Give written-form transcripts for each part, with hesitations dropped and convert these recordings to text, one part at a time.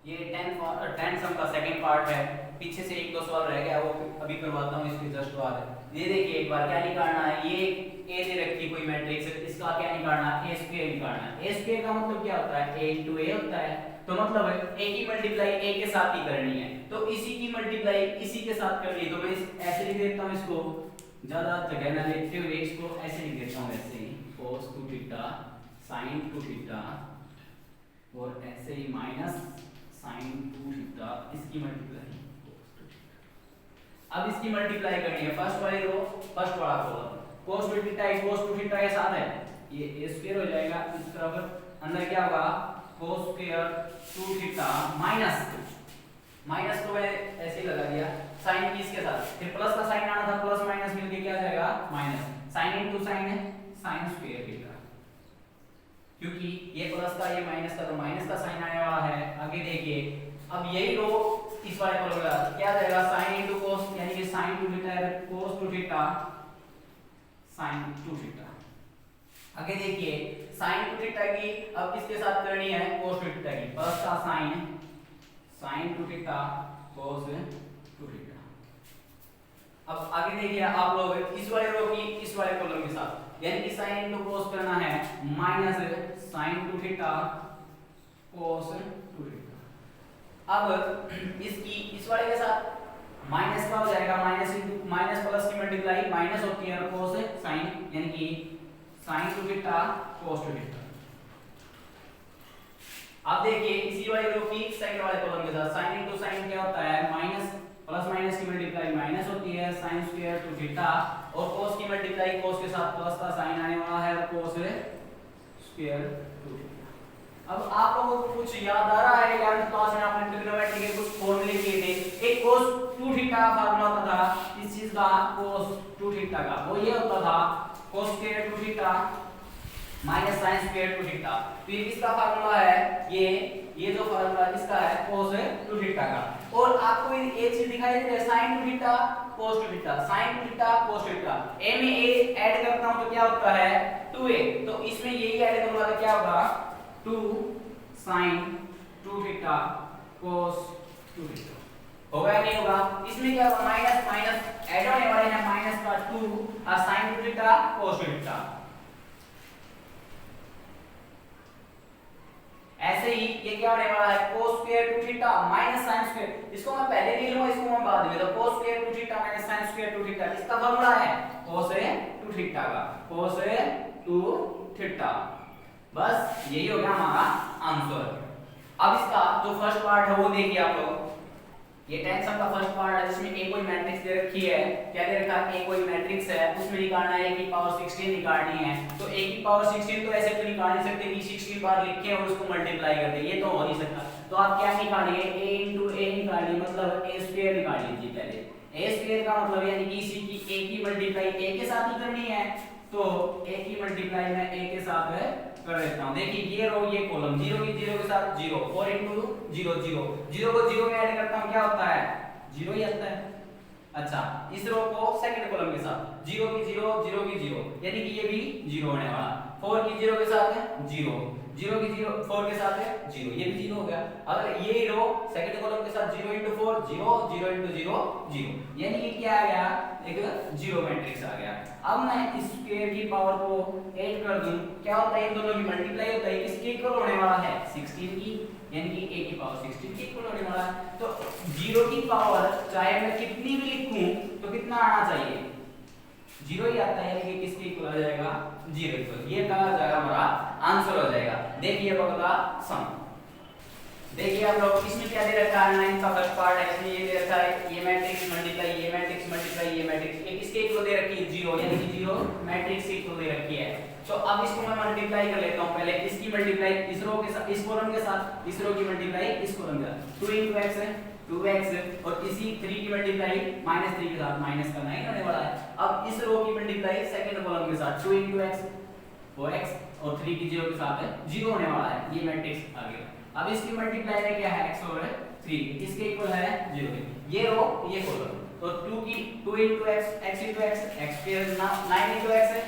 ये 10 सम का second part है। पीछे से एक दो सवाल रह गया, वो अभी करवाता हूँ इसके जस्ट बाद। ये देखिए एक बार क्या निकालना है, ये ए दे रखी कोई मैट्रिक्स, इसका क्या निकालना है, ए स्क्वायर निकालना है। ए स्क्वायर का मतलब क्या होता है, ए इंटू ए होता है। तो मतलब ए की मल्टीप्लाई ए के साथ ही करनी है, तो इसी की मल्टीप्लाई इसी के साथ करनी है। तो मैं ऐसे लिख देता हूँ इसको, ज्यादा जगह ना लेते हुए इसको ऐसे लिख देता हूँ, ऐसे ही cos 2 थीटा sin 2 थीटा और ऐसे ही माइनस sin 2 थीटा, इसकी मल्टीप्लाई। अब इसकी मल्टीप्लाई करनी है, फर्स्ट वाली रो फर्स्ट वाला column. cos 2 theta cos 2 theta के साथ है, ये a स्क्वायर हो जाएगा। इस तरफ अंदर क्या होगा, cos स्क्वायर 2 थीटा माइनस तो मैं ऐसे ही लगा दिया, sin की इसके साथ, फिर प्लस का साइन आना था, प्लस माइनस मिलके क्या आ जाएगा माइनस, sin इनटू sin है sin स्क्वायर थीटा, क्योंकि ये प्लस का ये माइनस का, तो माइनस का साइन आने वाला है। आगे देखिए, अब यही रो इस वाले कॉलम में क्या आ जाएगा, sin इनटू cos, यानी कि sin 2 थीटा है cos 2 थीटा sin 2 थीटा। आगे देखिए sin 2 थीटा की अब किसके साथ करनी है, cos 2 थीटा की, प्लस का sin 2 थीटा cos 2 थीटा। अब आगे देखिए आप लोग इस वाले रो की इस वाले कॉलम के साथ, यानी कि sin इनटू cos करना है, minus sin 2 theta cos 2 theta. अब इसकी इस वाले के साथ माइनस का हो जाएगा, माइनस प्लस की मल्टीप्लाई माइनस होती है, और cos sin, यानी कि sin 2 थीटा cos 2 थीटा। अब देखिए इसी वाले रो की सेकंड वाले कॉलम के साथ sin इनटू sin क्या होता है, माइनस प्लस माइनस की मल्टीप्लाई माइनस होती है, sin स्क्वायर 2 थीटा, और cos की मल्टीप्लाई cos के साथ प्लस का साइन आने वाला है, और cos स्क्वायर 2 थीटा। अब आप लोगों को कुछ याद आ रहा है, 11th क्लास में आपने ट्रिग्नोमेट्री के कुछ फॉर्मूले किए थे। एक cos 2 थीटा का फार्मूला होता था, इस चीज का cos 2 थीटा का, वो ये होता था cos square 2 theta minus sin square 2 theta. तो ये किसका फार्मूला है, ये जो फार्मूला इसका है cos 2 थीटा का। और आपको ये चीज दिखाई दे रही है, sin 2 theta cos 2 theta, sin 2 theta cos 2 theta. a में a ऐड करता हूं तो क्या होता है 2a, तो इसमें यही ऐड करूंगा तो क्या होगा 2 sin 2 थीटा cos 2 थीटा। होगा या नहीं होगा, इसमें क्या होगा माइनस माइनस ऐड होने वाले हैं, माइनस का 2 और sin 2 थीटा cos 2 थीटा। ऐसे ही ये क्या होने वाला है cos square 2 theta minus sin square, इसको मैं पहले लिख लूंगा, इसको मैं बाद में, तो cos square 2 theta minus sin square 2 theta, इसका फार्मूला है cos 2 थीटा का, cos 2 थीटा। बस यही हो गया हमारा आंसर। अब इसका जो फर्स्ट पार्ट है वो देखिए आप लोग, ये 10 सम का फर्स्ट पार्ट है, जिसमें एक कोई मैट्रिक्स दे रखी है, क्या दे रखा है, एक कोई मैट्रिक्स है, उसमें निकालना है a की पावर 16 निकालनी है। तो a की पावर 16 तो ऐसे तो निकाल नहीं सकते कि 16 बार लिखें और उसको मल्टीप्लाई कर दें, ये तो हो नहीं सकता। तो आप क्या निकालिए, a into a निकालिए, मतलब a स्क्वायर निकाल लीजिए पहले। a स्क्वायर का मतलब यानी कि इसी की a की मल्टीप्लाई a के साथ ही करनी है, तो a की मल्टीप्लाई मैं a के साथ कर देता हूं। देखिए ये रो ये कॉलम, 0 की 0 के साथ 0, 4 into 0 0, 0 को 0 में ऐड करता हूं क्या होता है 0 ही आता है। अच्छा इस रो को सेकंड कॉलम के साथ 0 की 0 0 की 0, यानी कि ये भी 0 होने वाला, 4 की 0 के साथ है 0, 0 की 0 4 के साथ है 0, ये भी 0 हो गया। अगर ये रो सेकंड कॉलम के साथ 0 into 4 0, 0 into 0 0, यानी कि क्या आ गया एक 0 मैट्रिक्स आ गया। अब मैं इस स्क्वायर की पावर को 8 कर दूं, क्या होता है इन दोनों की मल्टीप्लाई होता है, किसके इक्वल होने वाला है 16 की, यानी कि a की पावर 16 के इक्वल होने वाला है। तो 0 की पावर चाहे मैं कितनी भी लिखूं तो कितना आना चाहिए 0 ही आता है, यानी कि किसके इक्वल आ जाएगा 0 इक्वल, ये कहा जाएगा हमारा आंसर हो जाएगा। देखिए अगला सम, देखिए आप लोग इसमें क्या दे रखा है, 9 का फर्स्ट पार्ट है, इसमें ये दे रखा है ये मैट्रिक्स मल्टीप्लाई ये मैट्रिक्स मल्टीप्लाई ये मैट्रिक्स, ये किसके इक्वल दे रखी है 0, यानी कि 0 मैट्रिक्स के इक्वल दे रखी है। तो अब इसको मैं मल्टीप्लाई कर लेता हूं, पहले इसकी मल्टीप्लाई इस रो के साथ इस कॉलम के साथ, इस रो की मल्टीप्लाई इस कॉलम के साथ, 2 into x है 2x, और इसी 3 की मल्टीप्लाई -3 के साथ माइनस का 9 होने वाला है। अब इस रो की मल्टीप्लाई सेकंड कॉलम के साथ 2 into x 4x, और 3 की 0 के साथ 0 होने वाला है, ये मैट्रिक्स आ गया। अब इसकी मल्टीप्लाई में क्या है x और 3, इसके इक्वल है 0, ये रो ये कॉलम, तो 2 into x x into x x square 9 into x है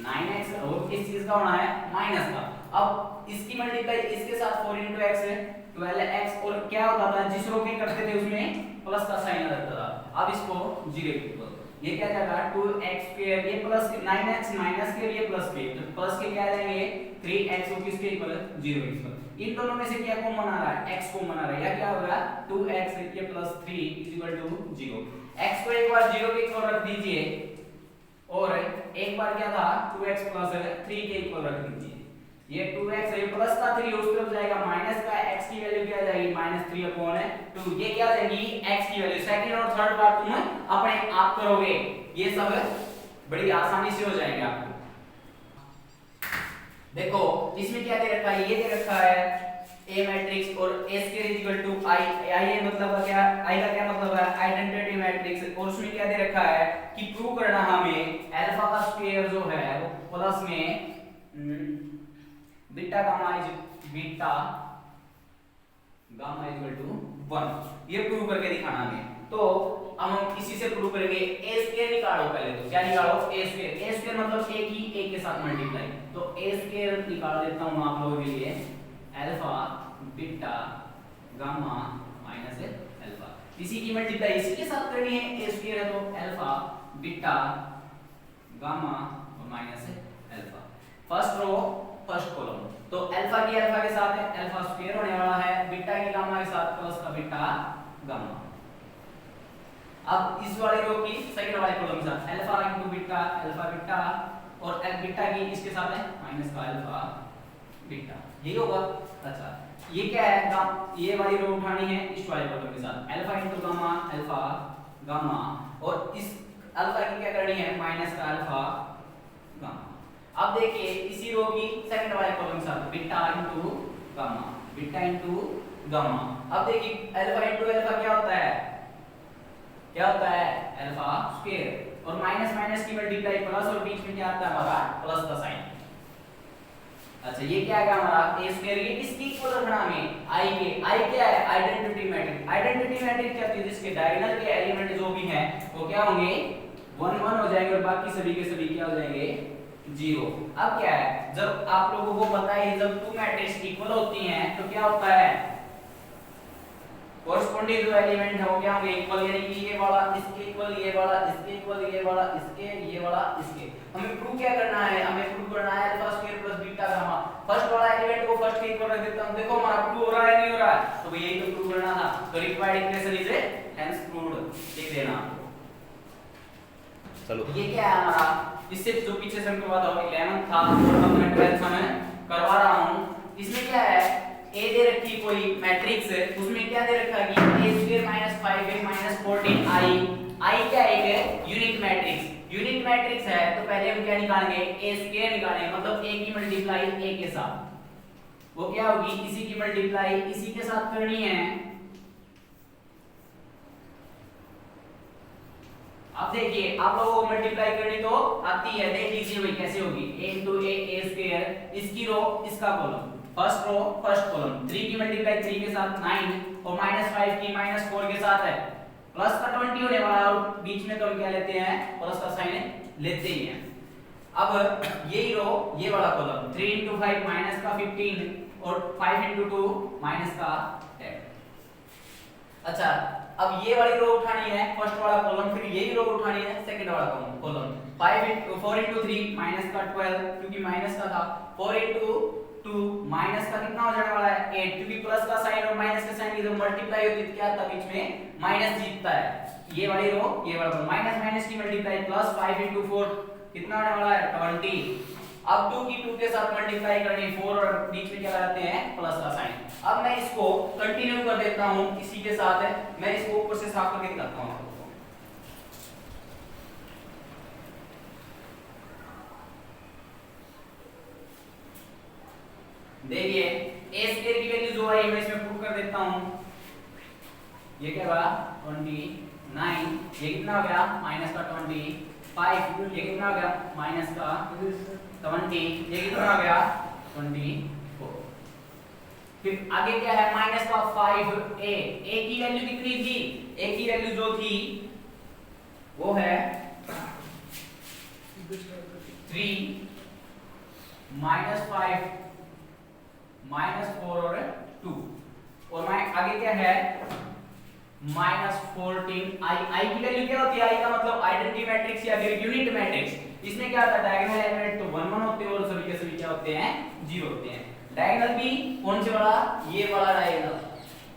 9x, और किस चीज का होना है माइनस का। अब इसकी मल्टीप्लाई इसके साथ 4 into x है 12x, और क्या क्या होता था, जिस रो के करते थे उसमें प्लस का साइन आ जाता था। अब इसको 0 इक्वल, ये क्या जाएगा 2x स्क्वायर, ये प्लस 9x माइनस के, ये प्लस के, तो प्लस के क्या आ जाएंगे 3x, वो किसके इक्वल 0 इक्वल। इन दोनों में से क्या कॉमन आ रहा है, x कॉमन आ रहा है, या क्या होगा 2x ये plus 3 is equal to 0। x को एक बार 0 के इक्वल रख दीजिए और एक बार क्या था 2x प्लस 3 के इक्वल रख दीजिए। ये 2x है, प्लस का 3 उस तरफ जाएगा, माइनस का x की वैल्यू क्या आ जाएगी -3 अपॉन 2, ये क्या आ जाएगी x की वैल्यू। सेकंड और थर्ड पार्ट तुम अपने आप करोगे, ये सब बड़ी आसानी से हो जाएंगे आपको। देखो इसमें क्या दे रखा है, ये दे रखा है A मैट्रिक्स और A square equal to I, I मतलब क्या, I का क्या मतलब है आइडेंटिटी मैट्रिक्स, और उसमें क्या दे रखा है कि प्रूव करना हमें अल्फा का स्क्वायर जो है वो प्लस में बीटा गामा इक्वल टू 1, ये प्रूव करके दिखाना हमें। तो अब हम इसी से प्रूव करेंगे। a स्क्वायर निकालो पहले, तो क्या निकालो a स्क्वायर मतलब a की a के साथ मल्टीप्लाई, तो a स्क्वायर निकाल देता हूं आप लोगों के लिए, alpha beta gamma minus alpha, इसी की मल्टीप्लाई इसी के साथ करनी है, a स्क्वायर है तो अल्फा बीटा गामा और minus alpha. First row first column, तो अल्फा की अल्फा के साथ है अल्फा स्क्वायर होने वाला है, बीटा की गामा के साथ प्लस का बीटा गामा। अब इस वाले रो की सेकंड वाले कॉलम के साथ alpha into beta alpha beta, और बीटा की इसके साथ है माइनस का अल्फा बीटा, यही होगा। अच्छा ये क्या है, ये वाली रो उठानी है इस वाले कॉलम के साथ, alpha into gamma alpha gamma, और इस अल्फा की क्या करनी है माइनस का अल्फा गामा। अब देखिए इसी रो की सेकंड वाले कॉलम के साथ beta into gamma beta into gamma. अब देखिए अल्फा इनटू अल्फा क्या होता है, क्या होता है अल्फा स्क्वायर, और माइनस माइनस की मल्टीप्लाई प्लस, और बीच में क्या आता है हमारा प्लस का साइन। अच्छा ये क्या है हमारा a स्क्वायर, ये किसकी इक्वल रखना हमें i के, i क्या है आइडेंटिटी मैट्रिक्स। आइडेंटिटी मैट्रिक्स क्या होती है, जिसके डायगोनल के एलिमेंट जो भी हैं वो क्या होंगे 1 1 हो जाएंगे, और बाकी सभी के सभी क्या हो जाएंगे 0। अब क्या है, जब आप लोगों को पता है जब टू मैट्रिक्स इक्वल होती हैं तो क्या होता है, कोरिस्पोंडिंग जो एलिमेंट है वो क्या होंगे इक्वल, यानी कि ये वाला इसके इक्वल, ये वाला इसके इक्वल, ये वाला इसके, ये वाला इसके। हमें प्रूव क्या करना है, हमें प्रूव करना है alpha square plus beta gamma. First वाला एलिमेंट को फर्स्ट के इक्वल रख देता हूं, देखो हमारा प्रूव हो रहा है नहीं हो रहा है, तो यही तो प्रूव करना था, तो required equation is hence proved, लिख देना। चलो ये क्या है हमारा, इससे जो पीछे से हमको बताओ 11 था और अब मैं 12 में करवा रहा हूं। इसमें क्या है a दे रखी कोई मैट्रिक्स है, उसमें क्या दे रखा है कि a square minus 5a minus 14i, i क्या है एक यूनिट मैट्रिक्स, यूनिट मैट्रिक्स है तो पहले हम क्या निकालेंगे a स्क्वायर निकालेंगे, मतलब a की मल्टीप्लाई a के साथ, वो क्या होगी इसी की मल्टीप्लाई इसी के साथ करनी है। अब देखिए आप लोगों को मल्टीप्लाई करनी तो आती है, देख लीजिए भाई कैसे होगी, a into a स्क्वायर, इसकी रो इसका column, first row first column, 3 की मल्टीप्लाई 3 के साथ 9, और -5 की -4 के साथ है प्लस का 20 होने वाला, और बीच में तो हम क्या लेते हैं प्लस का साइन लेते ही हैं। अब यही रो ये वाला कॉलम 3 into 5 माइनस का 15, और 5 into 2 माइनस का 10। अच्छा अब ये वाली रो उठानी है फर्स्ट वाला कॉलम, फिर यही रो उठानी है सेकंड वाला कॉलम, 4 into 3 माइनस का 12, क्योंकि माइनस का था, 4 into 2 माइनस का कितना हो जाने वाला है 8, क्योंकि प्लस का साइन और माइनस का साइन की जब मल्टीप्लाई होती है क्या आता है बीच में माइनस जीतता है, ये वाली रो ये वाला माइनस माइनस की मल्टीप्लाई प्लस 5 into 4 कितना होने वाला है 20। अब 2 की 2 के साथ मल्टीप्लाई करनी 4, और बीच में क्या लगाते हैं प्लस का साइन। अब मैं इसको कंटिन्यू कर देता हूं इसी के साथ है, मैं इसको ऊपर से साफ करके दिखाता हूं आपको। देखिए a स्क्वायर की वैल्यू जो है मैं इसमें प्रूव कर देता हूं, ये क्या हुआ 29, ये कितना हो गया माइनस का 25, ये कितना हो गया माइनस का 20, ये कितना हो गया 24। फिर आगे क्या है माइनस का 5a, a की वैल्यू कितनी थी, a की वैल्यू जो थी वो है 3 -5 -4 और 2, और आगे क्या है -14 आई की वैल्यू क्या होती है? आई का मतलब आइडेंटिटी मैट्रिक्स या फिर यूनिट मैट्रिक्स। इसमें क्या होता है डायगोनल एलिमेंट तो 1 1 होते हैं और सभी के सभी क्या होते हैं 0 होते हैं। डायगोनल भी कौन से वाला? ये वाला डायगोनल।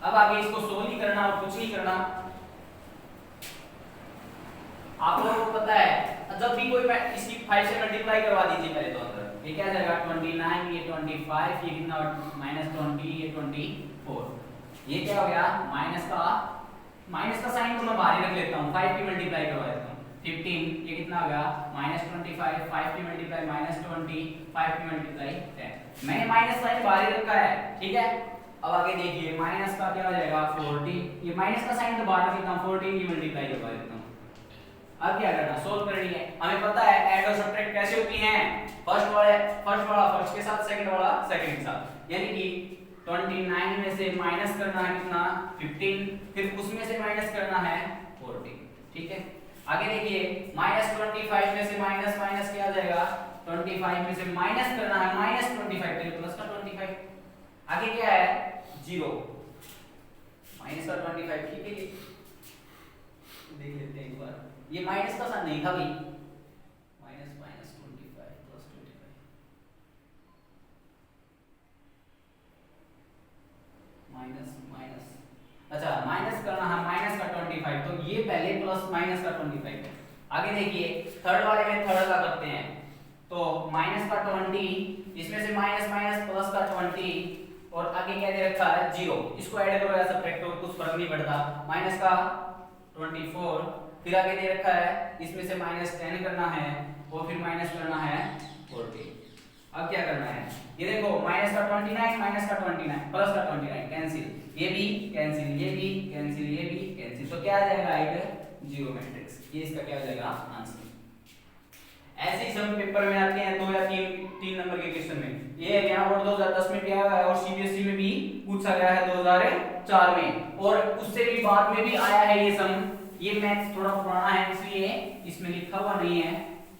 अब आगे इसको सोल्व ही करना और कुछ नहीं करना। आप लोगों को पता है जब भी कोई इसकी 5 से मल्टीप्लाई करवा दीजिए पहले तो अंदर ये क्या आ जाएगा 29 ये 25 ये कितना -20 ये 24। ये क्या हो गया माइनस का साइन तो मैं बाहर ही रख लेता हूँ 5 की मल्टीप्लाई करवा देता हूँ 15 ये कितना हो गया -25 5 की मल्टीप्लाई -20 5 की मल्टीप्लाई 10। मैंने माइनस साइन बाहर ही रखा है ठीक है। अब आगे देखिए माइनस का क्या हो जाएगा 40 ये माइनस का साइन तो बाहर रख लेता हूँ 14 की मल्टीप्लाई करवा देता हूँ। अब क्या करना सोल्व करनी है। हमें पता है ऐड और सब्ट्रैक्ट कैसे होती हैं फर्स्ट वाला फर्स्ट के साथ सेकंड वाला सेकंड के साथ। यानी कि 29 में से माइनस करना है कितना 15 फिर उसमें से माइनस करना है 40 ठीक है। आगे देखिए -25 में से माइनस क्या आ जाएगा 25 में से माइनस करना है -25 फिर प्लस का 25। आगे क्या है 0 माइनस का 25 ठीक है। देख लेते हैं एक बार ये माइनस का साइन नहीं था भाई -25 प्लस 25 माइनस अच्छा माइनस करना है माइनस का 25 तो ये पहले प्लस माइनस का 25 है। आगे देखिए थर्ड वाले में थर्ड का करते हैं तो माइनस का 20 इसमें से माइनस प्लस का 20 और आगे क्या दे रखा है 0 इसको ऐड करो या सब्ट्रैक्ट करो कुछ फर्क नहीं पड़ता माइनस का 24 फिर आगे दे रखा है इसमें से -10 करना है और फिर माइनस करना है 40। अब क्या करना है ये देखो माइनस का 29 माइनस का 29 प्लस का 29 कैंसिल ये भी कैंसिल ये भी कैंसिल ये भी कैंसिल तो क्या आ जाएगा एक 0 मैट्रिक्स। ये इसका क्या हो जाएगा आंसर। ऐसे ही सब पेपर में आते हैं 2 या 3 नंबर के क्वेश्चन में। ये यहाँ बोर्ड 2010 में किया हुआ है और सीबीएसई में भी पूछा गया है 2004 में और उससे भी बाद में भी आया है ये सम। ये मैथ्स थोड़ा पुराना है इसलिए इसमें लिखा हुआ नहीं है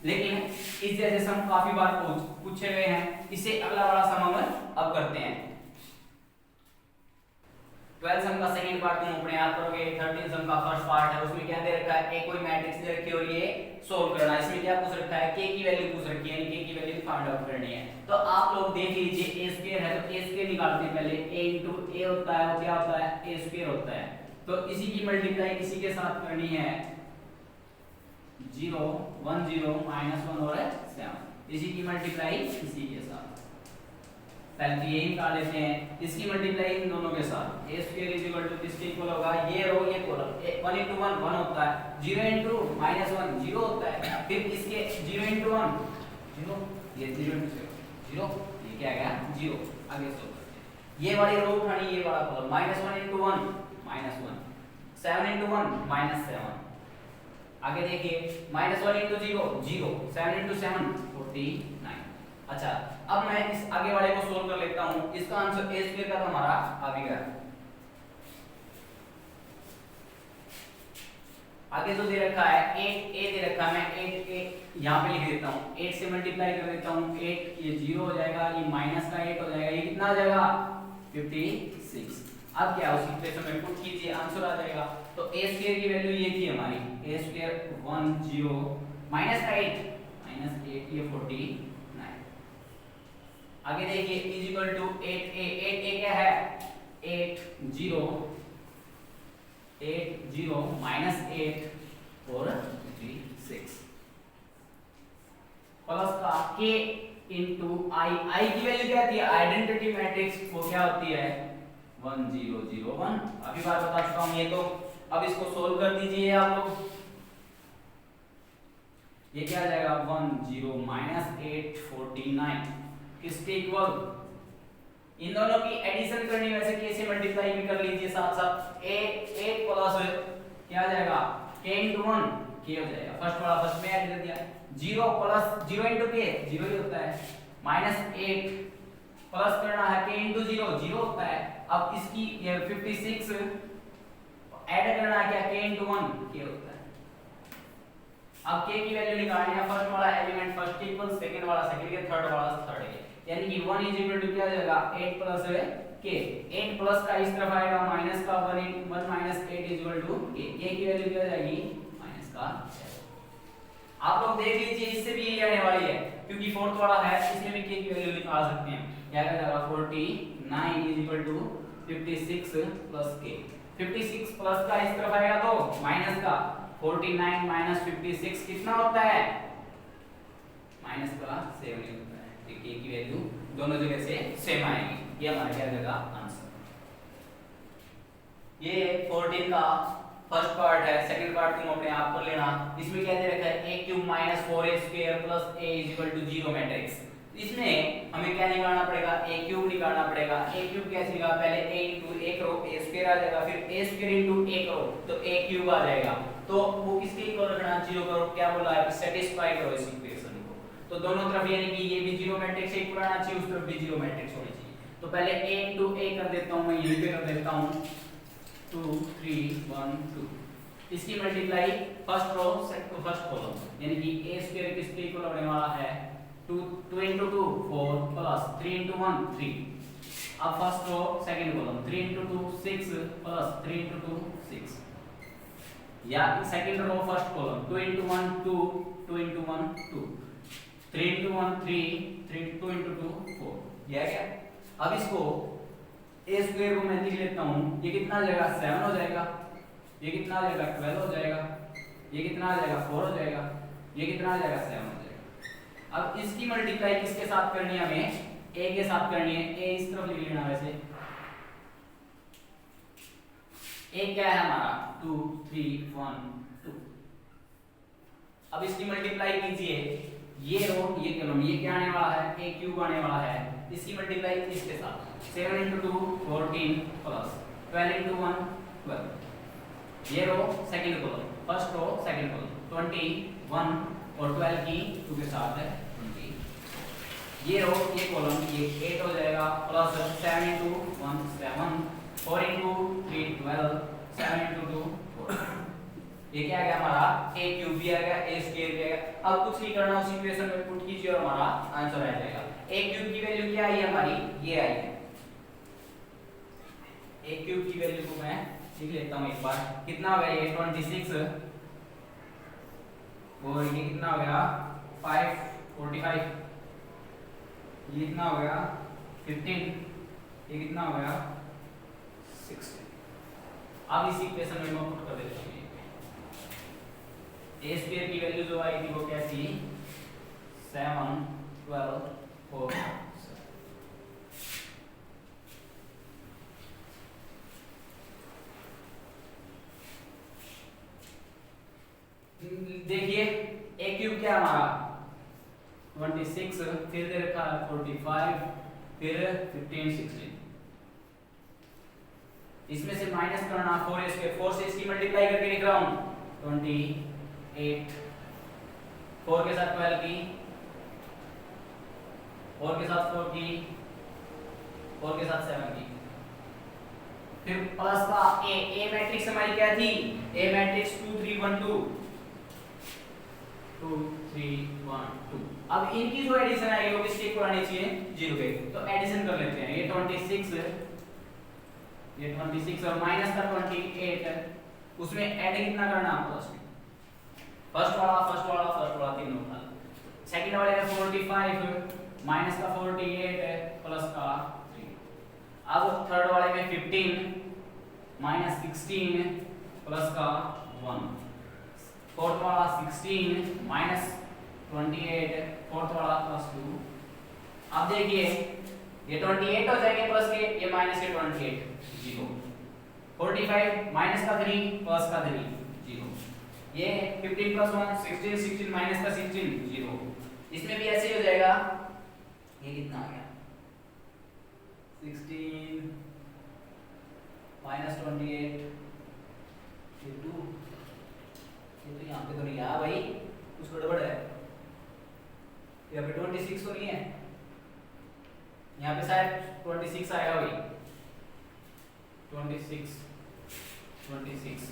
लेकिन इस जैसे सम काफी बार पूछे गए हैं। इससे अगला वाला सम हम अब करते हैं 12 सम का सेकंड पार्ट तुम अपने आप करोगे। 13 सम का फर्स्ट पार्ट है उसमें क्या दे रखा है एक कोई मैट्रिक्स दे रखी है और ये सोल्व करना है। इसमें क्या पूछ रखा है k की वैल्यू पूछ रखी है यानी k की वैल्यू फाइंड आउट करनी है। तो आप लोग देख लीजिए a स्क्वायर है तो a स्क्वायर निकालते हैं पहले a into a होता है और क्या होता है a स्क्वायर होता है तो इसी की मल्टीप्लाई इसी के साथ करनी है 0 1 0 -1 और 7 इसी की मल्टीप्लाई इसी के साथ। पहले तो यही निकाल लेते हैं इसकी मल्टीप्लाई इन दोनों के साथ a square is equal to किसके इक्वल होगा ये रो ये कॉलम 1 into 1 1 होता है 0 into -1 0 होता है फिर इसके 0 into 1 0 ये 0 into 0 ये क्या आ गया 0। आगे सोल्व करते हैं ये वाली रो उठानी ये वाला कॉलम -1 into 1 -1 7 into 1 -7। आगे देखिए -1 into 0 0 7 into 7 49। अच्छा अब मैं इस आगे वाले को सोल्व कर लेता हूं। इसका आंसर a स्क्वायर का तो हमारा आ भी गया। आगे तो दे रखा है 8 a दे रखा है मैं 8 a यहां पे लिख देता हूं 8 से मल्टीप्लाई कर देता हूं 8 ये 0 हो जाएगा ये माइनस का 8 हो जाएगा ये कितना आ जाएगा 56। अब क्या उसी इक्वेशन में पुट कीजिए आंसर आ जाएगा। तो a स्क्वायर की वैल्यू ये थी हमारी a स्क्वायर 1 0 माइनस का 8 ये 49। आगे देखिए इज इक्वल टू 8a क्या है 8 0 माइनस 8 और 6 प्लस का k into i की वैल्यू क्या आती है आइडेंटिटी मैट्रिक्स वो क्या होती है 1 0 0 1। अभी बार बता चुका हूं ये तो। अब इसको सोल्व कर दीजिए आप लोग ये क्या आ जाएगा 1 0 -8 49 किसके इक्वल इन दोनों की एडिशन करनी वैसे k से मल्टीप्लाई भी कर लीजिए साथ साथ 8 प्लस क्या आ जाएगा k into 1 k हो जाएगा फर्स्ट वाला फर्स्ट में ऐड कर दिया 0 प्लस 0 into k 0 ही होता है -8 प्लस करना है k into 0 0 होता है। अब इसकी 56 ऐड करना है क्या k into 1 k होता है। अब k की वैल्यू निकालनी है फर्स्ट वाला एलिमेंट फर्स्ट के इक्वल सेकंड वाला सेकंड के थर्ड वाला थर्ड के यानी कि 1 इज इक्वल टू क्या हो जाएगा 8 प्लस के 8 प्लस का इस तरफ आएगा माइनस का 1 माइनस 8 इक्वल टू के की वैल्यू क्या जाएगी माइनस का 7। आप लोग देख लीजिए इससे भी यही आने वाली है क्योंकि फोर्थ वाला है इसमें भी के की वैल्यू निकाल सकते हैं। क्या आ जाएगा 49 इज इक्वल टू 56 प्लस के। 56 प्लस का इस तरफ आएगा तो माइनस का 49 माइनस 56 कितना होता है माइनस का 7 होता है। तो के की वैल्यू दोनों जगह से सेम आएगी। ये हमारा क्या जाएगा आंसर। ये 14 का फर्स्ट पार्ट है। सेकंड पार्ट तुम अपने आप कर लेना। इसमें क्या दे रखा है a cube minus 4a square plus a is equal to 0 matrix. इसमें हमें क्या निकालना पड़ेगा a क्यूब निकालना पड़ेगा। a क्यूब कैसे निकाला पहले a इनटू एक रो a स्क्वायर आ जाएगा फिर a स्क्वायर इनटू एक रो तो a क्यूब आ जाएगा। तो वो किसके इक्वल रखना 0 करो। क्या बोला है कि सेटिस्फाई करो इस इक्वेशन को। तो दोनों तरफ यानी कि ये भी 0 मैट्रिक्स से इक्वल आना चाहिए उस तरफ भी 0 मैट्रिक्स होनी चाहिए। तो पहले a इनटू a कर देता हूं मैं यहीं पे कर देता हूं 2 3 1 2। इसकी multiply first row second first column यानी कि a स्क्वायर किसके इक्वल होने वाला है 2 into 2 4 plus 3 into 1 3। अब first row second column 3 into 2 6 plus 3 into 2 6 या second row first column 2 into 1 2 2 into 1 2 3 into 1 3 2 into 2 4। ये आ गया। अब इसको a स्क्वायर को मैं लिख लेता हूं। ये कितना आ जाएगा 7 हो जाएगा। ये कितना आ जाएगा 12 हो जाएगा। ये कितना आ जाएगा 4 हो जाएगा। ये कितना आ जाएगा 7 हो जाएगा। अब इसकी मल्टीप्लाई किसके साथ करनी है हमें a के साथ करनी है। a इस तरफ लिख लेना वैसे a क्या है हमारा 2 3 1 2। अब इसकी मल्टीप्लाई कीजिए ये रो ये कॉलम ये क्या आने वाला है a क्यूब आने वाला है। इसकी मल्टीप्लाई इसके साथ 7 into 2 14 plus 12 into 1 12। ये row second column first row second column 21 और 12 की 2 के साथ है 20। ये रो ये कॉलम ये 8 हो जाएगा प्लस 7 into 1 7 4 into 3 12 7 into 2 4। ये क्या आ गया हमारा a क्यूब भी आ गया a स्क्वायर भी आ गया। अब कुछ नहीं करना उस इक्वेशन में पुट कीजिए और हमारा आंसर आ जाएगा। a क्यूब की वैल्यू क्या आई है हमारी ये आई है। a क्यूब की वैल्यू को मैं लिख लेता हूं एक बार। कितना हो गया ये 26 और ये कितना हो गया 545। ये कितना हो गया 15। ये कितना हो गया 16। अब इस इक्वेशन में मैं पुट कर देता हूं a स्क्वायर की वैल्यू जो आई थी वो क्या थी 7 12 4 देखिए a क्यूब क्या हमारा 26 फिर दे रखा है 45 फिर 15 16। इसमें से माइनस करना 4 स्क्वायर 4 से इसकी मल्टीप्लाई करके लिख रहा हूं 28 4 के साथ 12 की 4 के साथ 4 की 4 के साथ 7 की फिर प्लस का a मैट्रिक्स हमारी क्या थी a मैट्रिक्स 2 3 1 2 2 3 1 2। अब इनकी जो एडिशन आएगी वो किसके इक्वल आनी चाहिए 0 के। तो एडिशन कर लेते हैं। ये 26 और माइनस का 28 उसमें ऐड कितना करना प्लस फर्स्ट वाला तीनों उठा। सेकंड वाले में 45 माइनस का 48 प्लस का 3। अब थर्ड वाले में 15 माइनस 16 प्लस का 1। फोर्थ वाला 16 माइनस 28 फोर्थ वाला प्लस 2। अब देखिए ये 28 हो जाएंगे प्लस के ये माइनस के 28 0। 45 माइनस का 3 प्लस का 3 0। ये 15 प्लस 1 16 16 माइनस का 16 0। इसमें भी ऐसे ही हो जाएगा। ये कितना आ गया 16 माइनस 28 ये 2। ये तो यहाँ पे तो नहीं आया भाई कुछ गड़बड़ है। यहाँ पे 26 तो नहीं है यहाँ पे शायद 26 आएगा भाई 26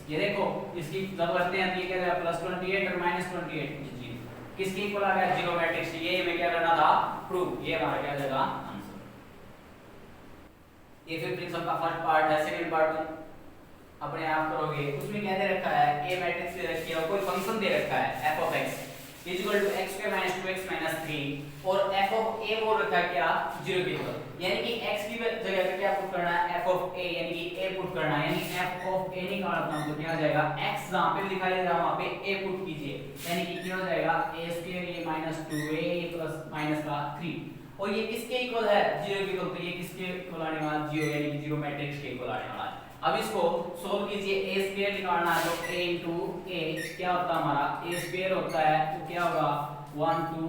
ये देखो इसकी जब करते हैं तो ये क्या जाएगा प्लस 28 और माइनस 28 जी किसके इक्वल आ गया 0 मैट्रिक्स। ये हमें क्या करना था प्रूव। ये हमारा क्या जाएगा आंसर। ये फिफ्थ प्रिंसिपल का फर्स्ट पार्ट है। सेकंड पार्ट तुम अपने आप करोगे। उसमें क्या दे रखा है, ए मैट्रिक्स दे रखी है और कोई फंक्शन दे रखा है f of x equal to x square - 2x - 3 और f of a बोल रखा है क्या 0 के इक्वल, यानी कि x की जगह पे क्या पुट करना है f of a, यानी कि a पुट करना है, यानी f of a निकालना तो क्या हो जाएगा x जहां पे दिखाई दे रहा है वहां पे a पुट कीजिए, यानी कि क्या हो जाएगा a स्क्वायर ये -2a ये प्लस माइनस का 3 और ये किसके इक्वल है 0 के इक्वल, तो ये किसके इक्वल आने वाला 0, यानी कि 0 मैट्रिक्स के इक्वल आने वाला है। अब इसको सोल्व कीजिए, a स्क्वायर निकालना है तो a into a क्या होता है हमारा a स्क्वायर होता है तो क्या होगा 1 2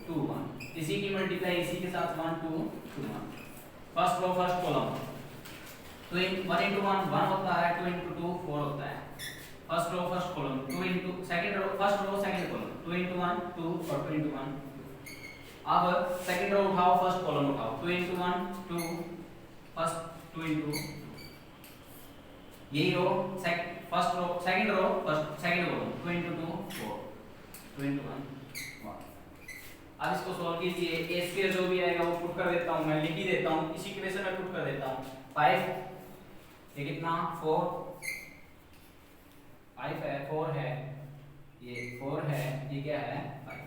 2 1, इसी की मल्टीप्लाई इसी के साथ 1 2 2 1, फर्स्ट रो फर्स्ट कॉलम, तो 1 into 1 1 होता है, 2 into 2 4 होता है, first row first column, 2 into second row first row second column, 2 into 1 2 और 2 into 1 2। अब सेकंड रो उठाओ फर्स्ट कॉलम उठाओ, 2 into 1 2 फर्स्ट 2 into यही row first row second row first second column, 2 into 2 4 2 into 1 1। अब इसको solve कीजिए, a square जो भी आएगा वो पुट कर देता हूं, मैं लिख ही देता हूं, इसी की वजह से मैं पुट कर देता हूं 5 ये कितना 4 5 है 4 है ये 4 है ये क्या है 5।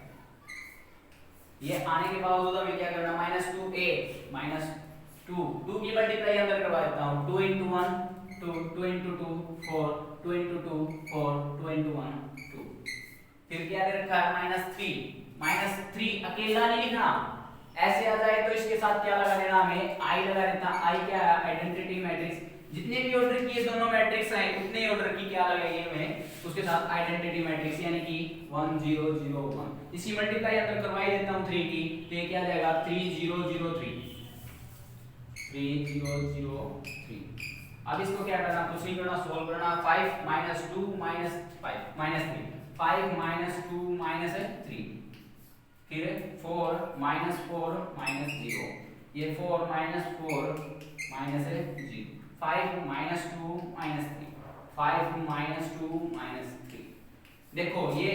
ये आने के बावजूद हमें क्या करना -2a -2 की मल्टीप्लाई अंदर करवा देता हूं, 2 into 1 2 2 into 2 4 2 into 2 4 2 into 1 2। फिर क्या दे रखा है -3 अकेला नहीं लिखना, ऐसे आ जाए तो इसके साथ क्या लगा देना हमें i लगा देना, i क्या है आइडेंटिटी मैट्रिक्स, जितने भी ऑर्डर की ये दोनों मैट्रिक्स हैं उतने ऑर्डर की क्या लगाइए हमें उसके साथ आइडेंटिटी मैट्रिक्स, यानी कि 1 0 0 1। इसी मल्टीप्लाई अंदर करवाई देता हूं 3 की, तो ये क्या जाएगा 3 0 0 3 3 0 0 3। अब इसको क्या करना कुछ नहीं करना, सोल्व करना, 5 - 2 - 5 -3 5 - 2 - 3 फिर 4 - 4 - 0 ये 4 - 4 - 0 5 - 2 - 3 5 - 2 - 3। देखो ये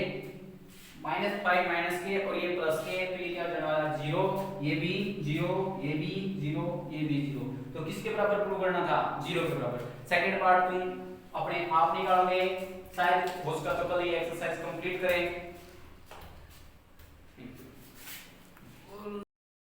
-5 माइनस के और ये प्लस के, तो ये क्या करने वाला 0 ये भी 0 ये भी 0 ये भी 0, तो किसके बराबर प्रूव करना था 0 के बराबर। सेकंड पार्ट तुम अपने आप निकालोगे, शायद हो सका तो कल ये एक्सरसाइज कंप्लीट करें।